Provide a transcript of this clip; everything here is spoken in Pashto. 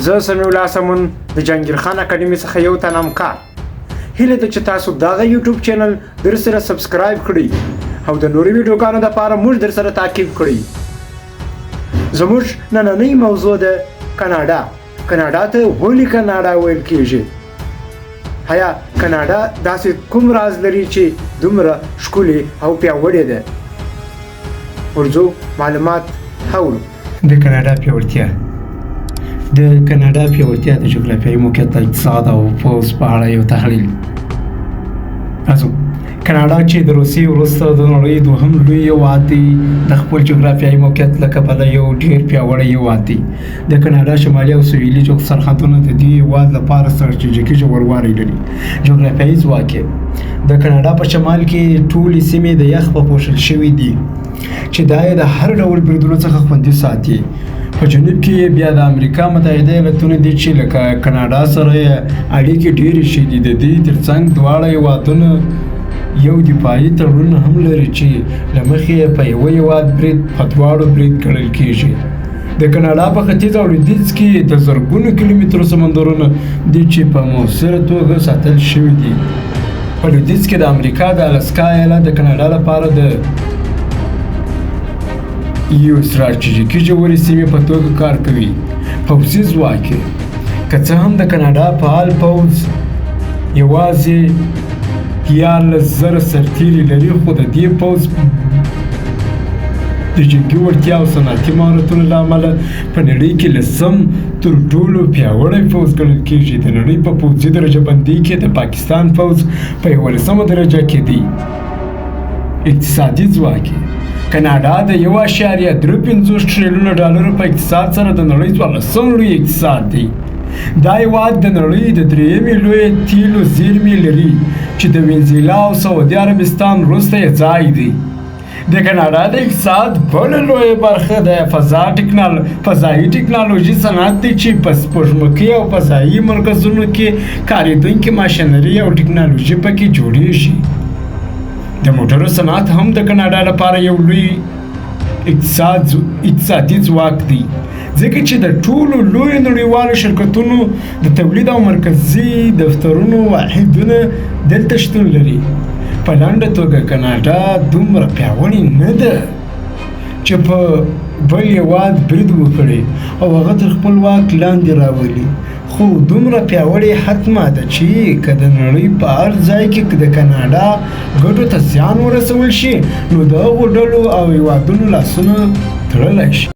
زه سمیع الله سمون د جهانګیر خان اکاډمي څخه یو تن همکار هیله ده چې تاسو دغه یوټیوب چینل در سره سبسکرایب کړئ او د نورو ویډیوګانو دپاره موږ در سره تعقیب کړئ زموږ نننۍ موضوع ده کاناډا ته ولې کاناډا ویل کیږي آیا کاناډا داسې کوم راز لري چې دومره ښکلې او پیاوړې ده ورځو معلومات حول د کاناډا پیاوړتیا د کاناډا پیاوړتیا د جغرافیایي موقعیت اقتصاد او پوځ په اړه یو تحلیل راځو کاناډا چې د روسیې وروسته د نړۍ دوهم لوی هېواد دی د خپل جغرافیایي موقعیت له کبله یو ډېر پیاوړی هېواد دی د کاناډا شمالي او سویلي سرحدونه د دې هېواد لپاره ستراتیژیکي ژوروالی لري جغرافیایي ځواک د کاناډا په شمال کې ټولې سیمې د یخ په پوښل شوي دي چې دا یې د هر ډول بریدونو څخه خوندي ساتي په جنوب کې بیا د امریکا متحده ایالتونه دي چې له کاناډا سره اړیکې ډېرې ښې دي د دې ترڅنګ دواړه هېوادونه یو دفاعي تړون هم لري چې له مخې په یوه هېواد برید په دواړو برید ګڼل کېږي د کاناډا په ختیځ او لویدیځ کې د زرګونو کیلومترو سمندرونه دي چې په مؤثره توګه ساتل شوي دي په لویدیځ کې د امریکا د الاسکا ایالت د کاناډا لپاره د یو ستراتیژیکي ژورې سیمې په توګه کار کوي پوځي ځواک که څه هم د کاناډا فعال پوځ یوازې 11,000 سرتیري لري خو د دې پوځ د جنګي وړتیا او صنعتي مهارتونو له امله په نړۍ کې لسم تر ټولو پیاوړی پوځ ګڼل کېږي د نړۍ په پوځي درجه بندۍ کې د پاکستان پوځ په 11مه درجه کې دی اقتصادي ځواک کاناډا د 1.35 ټریلیون ډالرو په اقتصاد سره د نړۍ 14 لوی اقتصاد دی دا هېواد د نړۍ د 3مې لوی تیلو زیرمې لري چې د وینزویلا او سعودي عربستان وروسته یې ځای دی د کاناډا د اقتصاد بله لویه برخه د فضایي ټکنالوژي صنعت دی چې په سپوږمکۍ او فضایي مرکزونو کې کارېدونکې ماشینري او ټکنالوژي پکې جوړیږي د موټرو صنعت هم د کاناډا لپاره یو لوی اقتصادي ځواک دی ځکه چې د ټولو لویو نړیوالو شرکتونو د تولید او مرکزي دفترونو واحدونه دلته شتون لري په لنډه توګه کاناډا دومره پیاوړې نه ده چې په بل هېواد برید وکړي او هغه تر خپل واک لاندې راولي خو دومره پیاوړې حتمه ده چې که د نړۍ په هر ځای کې د کاناډا ګټو ته زیان ورسول شي نو د هغو ډلو او هېوادونو لاسونه تړلی شي